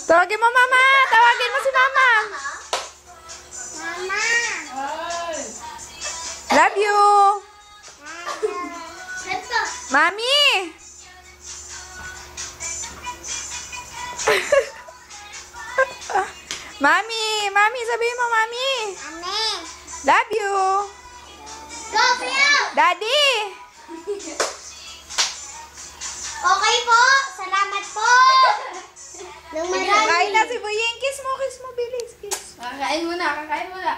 Tawagin mo, Mama. Tawagin mo si Mama. Mama. Love you. Ito. Mami. Mami. Mami, sabihin mo, Mami. Ame. Love you. Go, Pio. Daddy. Okay po. Salamat po. Nang marami. Kain na si Boyeng. Kiss mo, bilis. Kiss. Kakain muna, kakain muna.